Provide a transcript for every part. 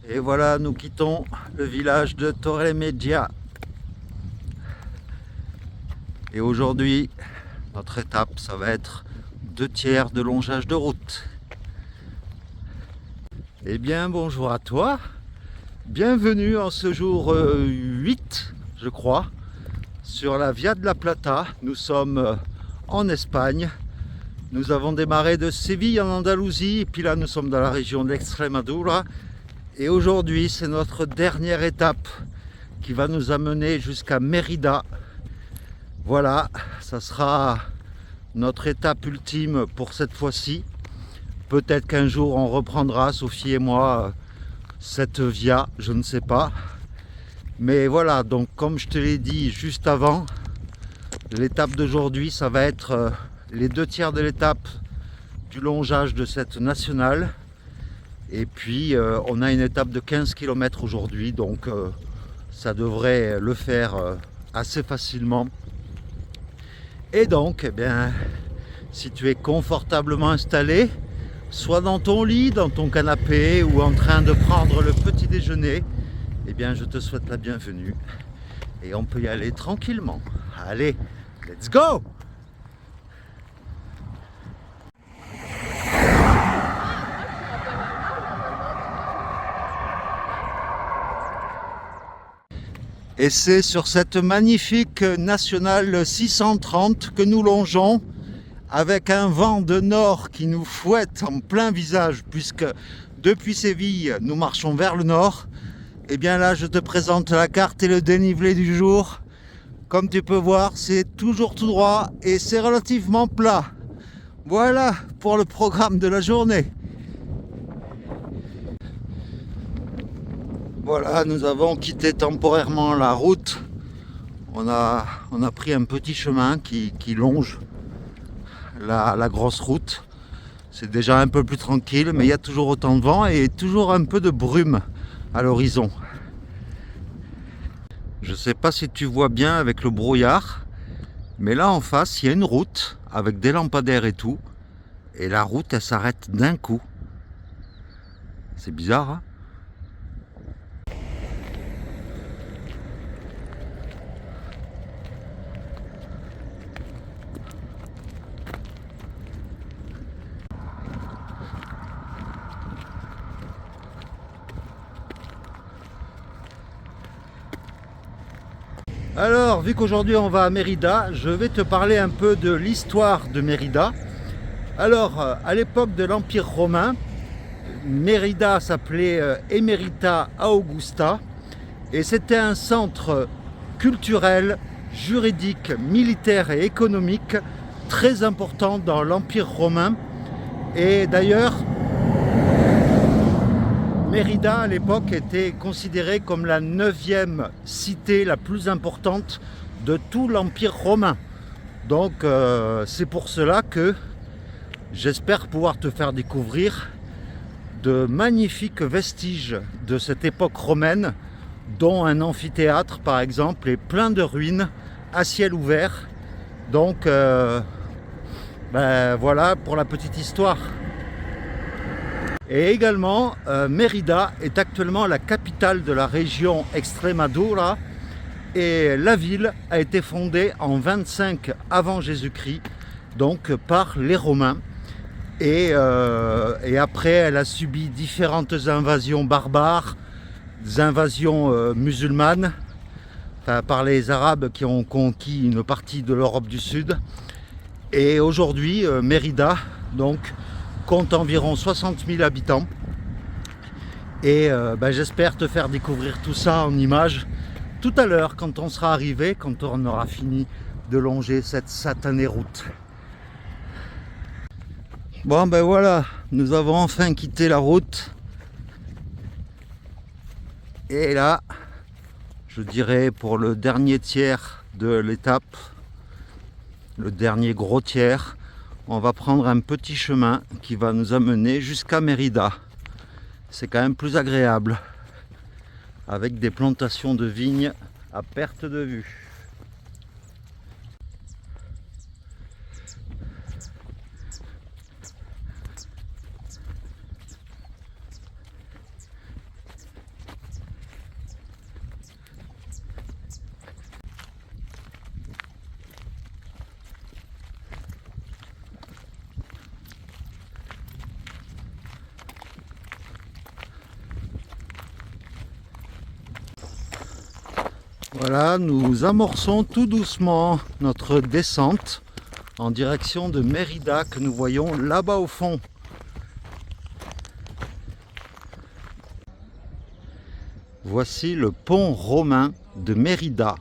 Et voilà, nous quittons le village de Torremeggia. Et aujourd'hui, notre étape, ça va être 2/3 de longeage de route. Eh bien, bonjour à toi. Bienvenue en ce jour 8, je crois, sur la Via de la Plata. Nous sommes en Espagne. Nous avons démarré de Séville en Andalousie, et puis là, nous sommes dans la région d'Extremadura. Et aujourd'hui, c'est notre dernière étape qui va nous amener jusqu'à Mérida. Voilà, ça sera notre étape ultime pour cette fois-ci. Peut-être qu'un jour on reprendra, Sophie et moi, cette via, je ne sais pas. Mais voilà, donc comme je te l'ai dit juste avant, l'étape d'aujourd'hui, ça va être les 2/3 de l'étape du longeage de cette nationale. Et puis on a une étape de 15 km aujourd'hui, donc ça devrait le faire assez facilement. Et donc, eh bien, si tu es confortablement installé, soit dans ton lit, dans ton canapé ou en train de prendre le petit déjeuner, eh bien je te souhaite la bienvenue. Et on peut y aller tranquillement. Allez, let's go! Et c'est sur cette magnifique nationale 630 que nous longeons, avec un vent de nord qui nous fouette en plein visage, puisque depuis Séville, nous marchons vers le nord. Et bien là, je te présente la carte et le dénivelé du jour. Comme tu peux voir, c'est toujours tout droit et c'est relativement plat. Voilà pour le programme de la journée. Voilà, nous avons quitté temporairement la route. On a pris un petit chemin qui longe la grosse route. C'est déjà un peu plus tranquille, mais il y a toujours autant de vent et toujours un peu de brume à l'horizon. Je ne sais pas si tu vois bien avec le brouillard, mais là en face, il y a une route avec des lampadaires et tout. Et la route, elle s'arrête d'un coup. C'est bizarre, hein? Alors, vu qu'aujourd'hui on va à Mérida, je vais te parler un peu de l'histoire de Mérida. Alors, à l'époque de l'Empire romain, Mérida s'appelait Emerita Augusta et c'était un centre culturel, juridique, militaire et économique très important dans l'Empire romain. Et d'ailleurs, Mérida à l'époque était considérée comme la 9e cité la plus importante de tout l'Empire romain. Donc c'est pour cela que j'espère pouvoir te faire découvrir de magnifiques vestiges de cette époque romaine, dont un amphithéâtre par exemple, et plein de ruines à ciel ouvert. Donc voilà pour la petite histoire. Et également, Mérida est actuellement la capitale de la région Extremadura et la ville a été fondée en 25 avant Jésus-Christ, donc par les Romains. Et après, elle a subi différentes invasions barbares, des invasions musulmanes, par les Arabes qui ont conquis une partie de l'Europe du Sud. Et aujourd'hui, Mérida, donc, compte environ 60 000 habitants et j'espère te faire découvrir tout ça en images tout à l'heure quand on sera arrivé, quand on aura fini de longer cette satanée route. Bon ben voilà, nous avons enfin quitté la route et là, je dirais pour le dernier tiers de l'étape, le dernier gros tiers, on va prendre un petit chemin qui va nous amener jusqu'à Mérida. C'est quand même plus agréable, avec des plantations de vignes à perte de vue. Voilà, nous amorçons tout doucement notre descente en direction de Mérida que nous voyons là-bas au fond. Voici le pont romain de Mérida.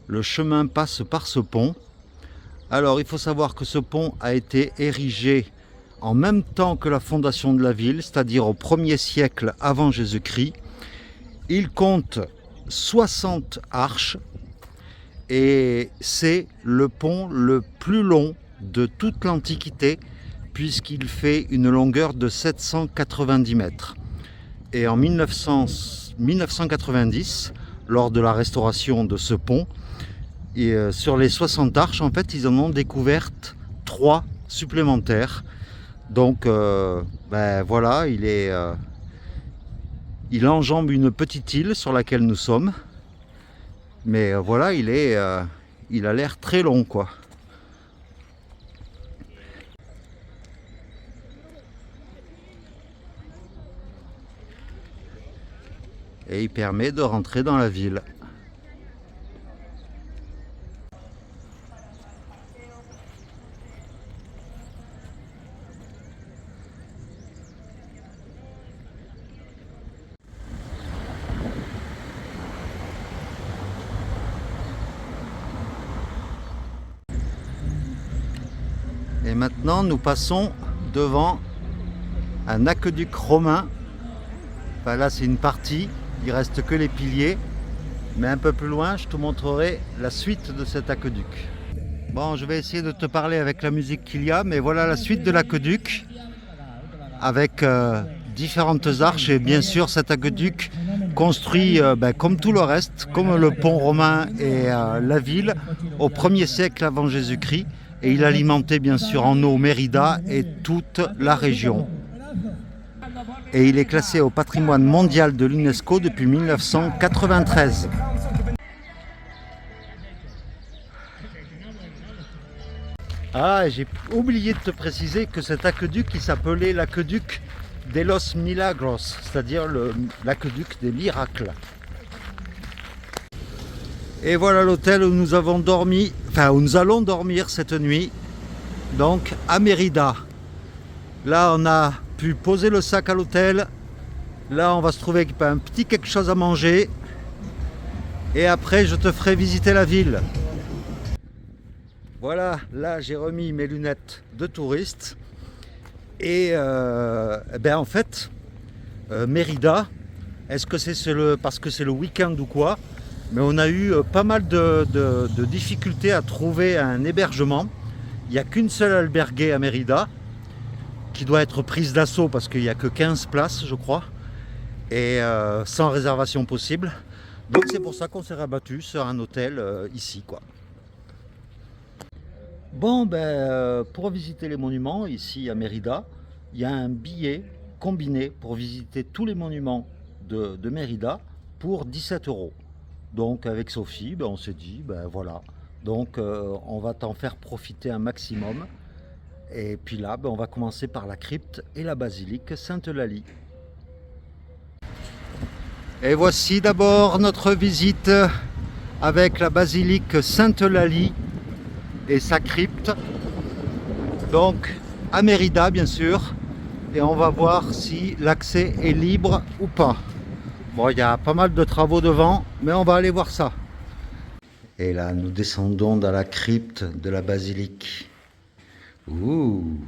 Le chemin passe par ce pont. Alors il faut savoir que ce pont a été érigé en même temps que la fondation de la ville, c'est-à-dire au 1er siècle avant Jésus-Christ. Il compte 60 arches et c'est le pont le plus long de toute l'Antiquité puisqu'il fait une longueur de 790 mètres. Et en 1990, lors de la restauration de ce pont, sur les 60 arches, en fait, ils en ont découvert 3 supplémentaires. Donc, voilà, il enjambe une petite île sur laquelle nous sommes. Mais voilà, il a l'air très long, quoi. Et il permet de rentrer dans la ville. Et maintenant, nous passons devant un aqueduc romain. Enfin, là, c'est une partie, il reste que les piliers. Mais un peu plus loin, je te montrerai la suite de cet aqueduc. Bon, je vais essayer de te parler avec la musique qu'il y a, mais voilà la suite de l'aqueduc avec différentes arches et bien sûr cet aqueduc construit comme tout le reste, comme le pont romain et la ville au 1er siècle avant Jésus-Christ, et il alimentait bien sûr en eau Mérida et toute la région. Et il est classé au patrimoine mondial de l'UNESCO depuis 1993. Ah, j'ai oublié de te préciser que cet aqueduc il s'appelait l'aqueduc de los Milagros, c'est-à-dire l'aqueduc des miracles. Et voilà l'hôtel où nous avons dormi, enfin où nous allons dormir cette nuit, donc à Mérida. Là on a pu poser le sac à l'hôtel, là on va se trouver avec un petit quelque chose à manger, et après je te ferai visiter la ville. Voilà, là j'ai remis mes lunettes de touriste et en fait Mérida, est-ce que c'est parce que c'est le week-end ou quoi, mais on a eu pas mal de difficultés à trouver un hébergement. Il n'y a qu'une seule alberguée à Mérida qui doit être prise d'assaut parce qu'il n'y a que 15 places je crois et sans réservation possible. Donc c'est pour ça qu'on s'est rabattu sur un hôtel ici quoi. Bon, pour visiter les monuments ici à Mérida, il y a un billet combiné pour visiter tous les monuments de Mérida pour 17 €. Donc avec Sophie, on s'est dit, voilà, donc on va t'en faire profiter un maximum. Et puis là, on va commencer par la crypte et la basilique Sainte-Eulalie. Et voici d'abord notre visite avec la basilique Sainte-Eulalie et sa crypte, donc à Mérida bien sûr, et on va voir si l'accès est libre ou pas. Bon, il y a pas mal de travaux devant, mais on va aller voir ça. Et là nous descendons dans la crypte de la basilique. Ouh.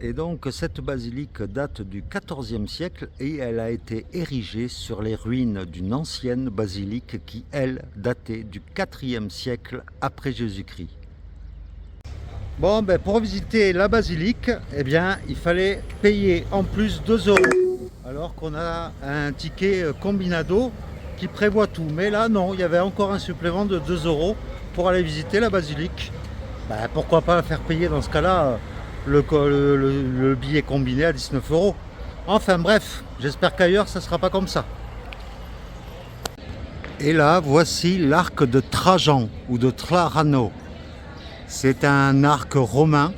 Et donc cette basilique date du XIVe siècle et elle a été érigée sur les ruines d'une ancienne basilique qui, elle, datait du IVe siècle après Jésus-Christ. Bon, ben pour visiter la basilique, eh bien, il fallait payer en plus 2 €. Alors qu'on a un ticket combinado qui prévoit tout. Mais là, non, il y avait encore un supplément de 2 € pour aller visiter la basilique. Ben, pourquoi pas faire payer dans ce cas-là le billet combiné à 19 €. Enfin bref, j'espère qu'ailleurs ça ne sera pas comme ça. Et là, voici l'arc de Trajan ou de Trarano. C'est un arc romain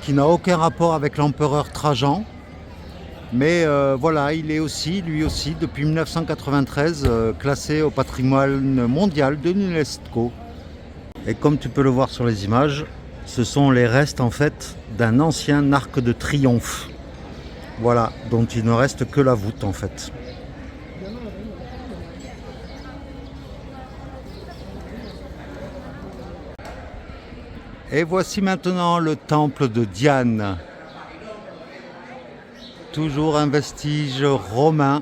qui n'a aucun rapport avec l'empereur Trajan. Mais voilà, il est aussi, lui aussi, depuis 1993, classé au patrimoine mondial de l'UNESCO. Et comme tu peux le voir sur les images, ce sont les restes en fait d'un ancien arc de triomphe. Voilà, dont il ne reste que la voûte en fait. Et voici maintenant le temple de Diane. Toujours un vestige romain,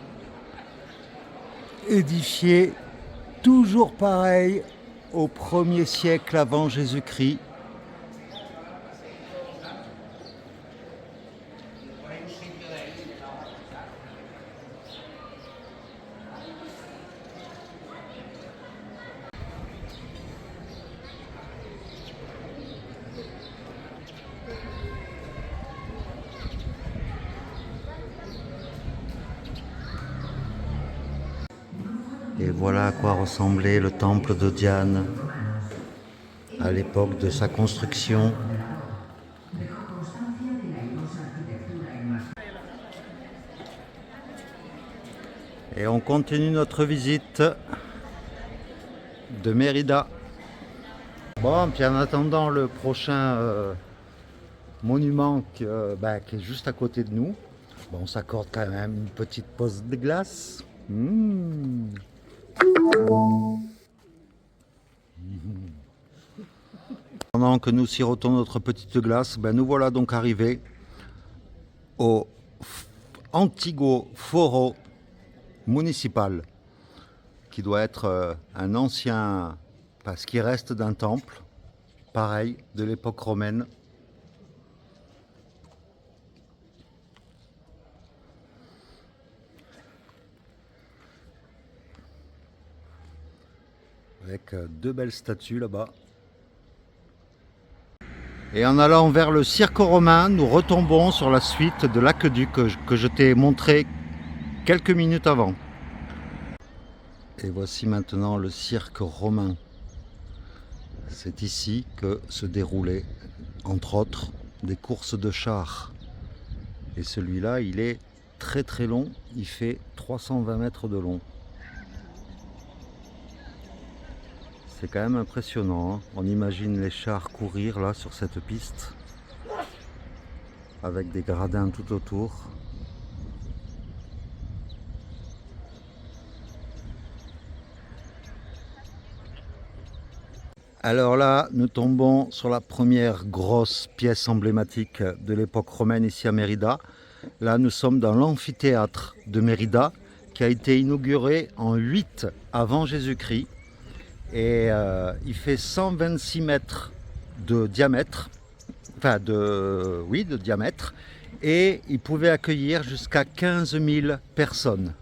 édifié toujours pareil au 1er siècle avant Jésus-Christ. Et voilà à quoi ressemblait le temple de Diane à l'époque de sa construction. Et on continue notre visite de Mérida. Bon, puis en attendant le prochain monument qui est juste à côté de nous, bon, on s'accorde quand même une petite pause de glace. Pendant que nous sirotons notre petite glace, nous voilà donc arrivés au Antigo Foro Municipal, qui doit être un ancien, ce qui reste d'un temple, pareil, de l'époque romaine. Avec 2 belles statues là-bas. Et en allant vers le Cirque romain, nous retombons sur la suite de l'aqueduc que je t'ai montré quelques minutes avant. Et voici maintenant le Cirque romain. C'est ici que se déroulaient, entre autres, des courses de chars. Et celui-là, il est très très long, il fait 320 mètres de long. C'est quand même impressionnant, hein. On imagine les chars courir là sur cette piste avec des gradins tout autour. Alors là, nous tombons sur la première grosse pièce emblématique de l'époque romaine ici à Mérida. Là, nous sommes dans l'amphithéâtre de Mérida qui a été inauguré en 8 avant Jésus-Christ. Et il fait 126 mètres de diamètre, de diamètre, et il pouvait accueillir jusqu'à 15 000 personnes.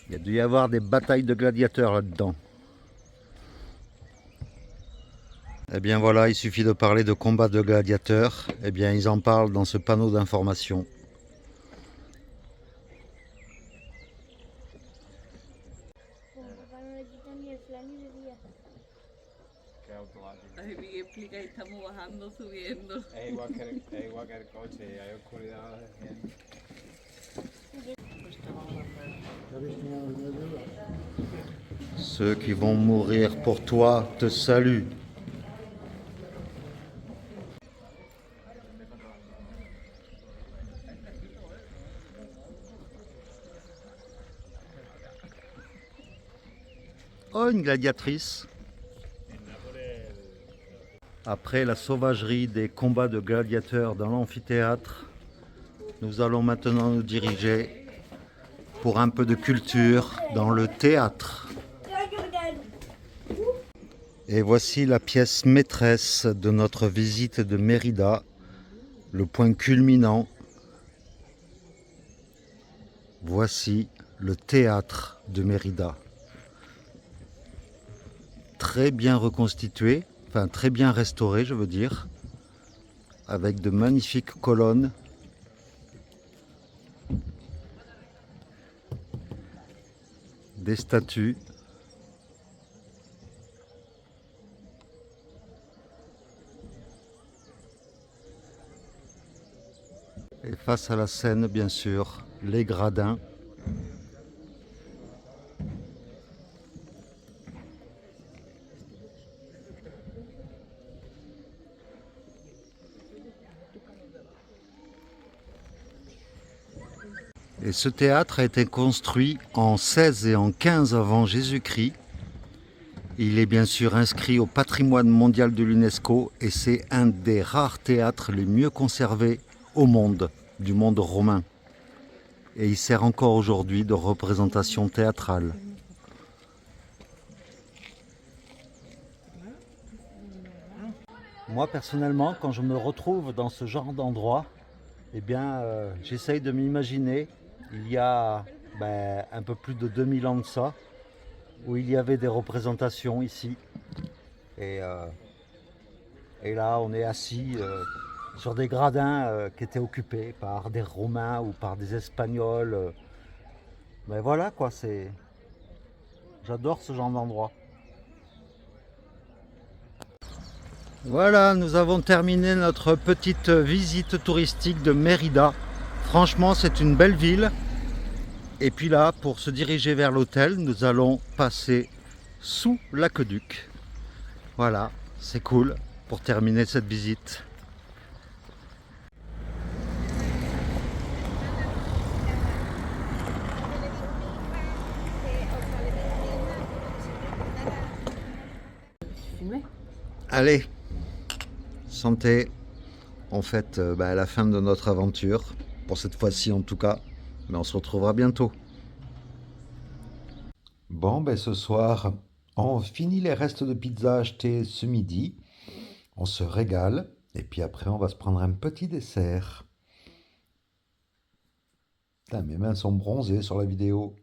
Il y a dû y avoir des batailles de gladiateurs là-dedans. Eh bien voilà, il suffit de parler de combats de gladiateurs, eh bien ils en parlent dans ce panneau d'information. Ay, me explica, estamos bajando, subiendo. Es igual que el coche, hay oscuridad. Ceux qui vont mourir pour toi te saluent. Oh, une gladiatrice. Après la sauvagerie des combats de gladiateurs dans l'amphithéâtre, nous allons maintenant nous diriger pour un peu de culture dans le théâtre. Et voici la pièce maîtresse de notre visite de Mérida, le point culminant. Voici le théâtre de Mérida. Très bien reconstitué, enfin très bien restauré je veux dire, avec de magnifiques colonnes. Des statues. Et face à la scène, bien sûr, les gradins. Et ce théâtre a été construit en 16 et en 15 avant Jésus-Christ. Il est bien sûr inscrit au patrimoine mondial de l'UNESCO et c'est un des rares théâtres les mieux conservés au monde, du monde romain. Et il sert encore aujourd'hui de représentation théâtrale. Moi personnellement, quand je me retrouve dans ce genre d'endroit, eh bien, j'essaye de m'imaginer, il y a un peu plus de 2000 ans de ça, où il y avait des représentations ici. Et là, on est assis sur des gradins qui étaient occupés par des Romains ou par des Espagnols. Mais voilà quoi, j'adore ce genre d'endroit. Voilà, nous avons terminé notre petite visite touristique de Mérida. Franchement, c'est une belle ville. Et puis là, pour se diriger vers l'hôtel, nous allons passer sous l'aqueduc. Voilà, c'est cool pour terminer cette visite. Allez, santé. On fête la fin de notre aventure, pour cette fois-ci en tout cas, mais on se retrouvera bientôt. Bon, ce soir, on finit les restes de pizza achetés ce midi, on se régale, et puis après on va se prendre un petit dessert. Putain, mes mains sont bronzées sur la vidéo.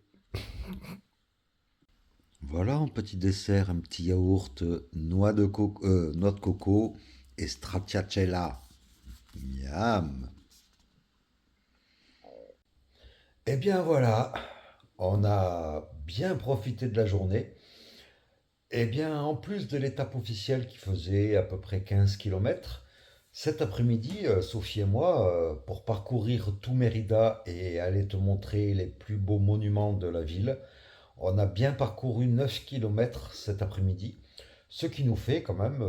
Voilà un petit dessert, un petit yaourt, noix de coco et stracciatella. Miam. Eh bien voilà, on a bien profité de la journée. Eh bien, en plus de l'étape officielle qui faisait à peu près 15 km, cet après-midi, Sophie et moi, pour parcourir tout Mérida et aller te montrer les plus beaux monuments de la ville, on a bien parcouru 9 km cet après-midi, ce qui nous fait quand même,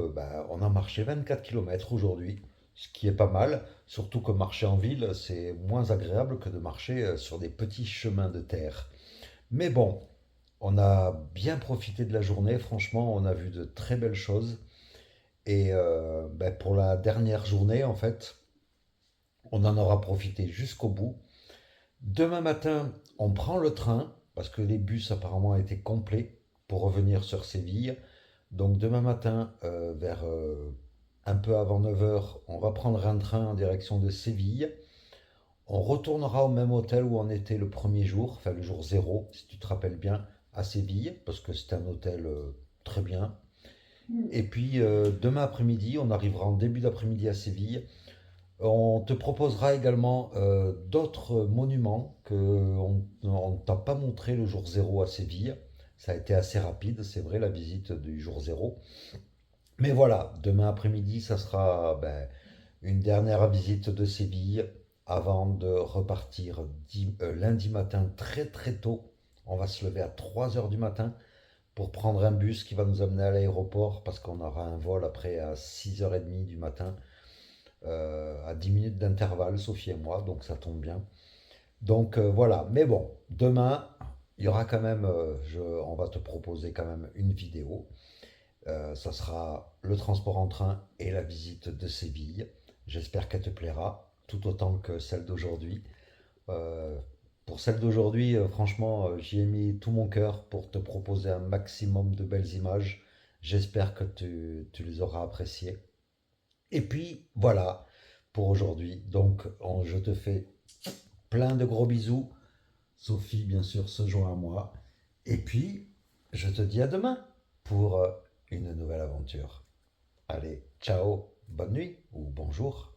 on a marché 24 km aujourd'hui, ce qui est pas mal, surtout que marcher en ville, c'est moins agréable que de marcher sur des petits chemins de terre. Mais bon, on a bien profité de la journée, franchement, on a vu de très belles choses. Et pour la dernière journée, en fait, on en aura profité jusqu'au bout. Demain matin, on prend le train, parce que les bus apparemment étaient complets pour revenir sur Séville. Donc demain matin, vers un peu avant 9 heures, on va prendre un train en direction de Séville. On retournera au même hôtel où on était le premier jour, enfin le jour 0, si tu te rappelles bien, à Séville, parce que c'est un hôtel très bien. Et puis demain après-midi, on arrivera en début d'après-midi à Séville. On te proposera également d'autres monuments qu'on ne t'a pas montré le jour 0 à Séville. Ça a été assez rapide, c'est vrai, la visite du jour 0. Mais voilà, demain après-midi, ça sera une dernière visite de Séville avant de repartir lundi matin très très tôt. On va se lever à 3 heures du matin pour prendre un bus qui va nous amener à l'aéroport parce qu'on aura un vol après à 6h30 du matin, à 10 minutes d'intervalle, Sophie et moi, donc ça tombe bien. Donc voilà, mais bon, demain, il y aura quand même, on va te proposer quand même une vidéo Ça sera le transport en train et la visite de Séville. J'espère qu'elle te plaira tout autant que celle d'aujourd'hui. Euh, pour celle d'aujourd'hui, franchement, j'y ai mis tout mon cœur pour te proposer un maximum de belles images. J'espère que tu les auras appréciées. Et puis voilà pour aujourd'hui. Donc je te fais plein de gros bisous. Sophie, bien sûr, se joint à moi. Et puis, je te dis à demain pour une nouvelle aventure. Allez, ciao, bonne nuit ou bonjour.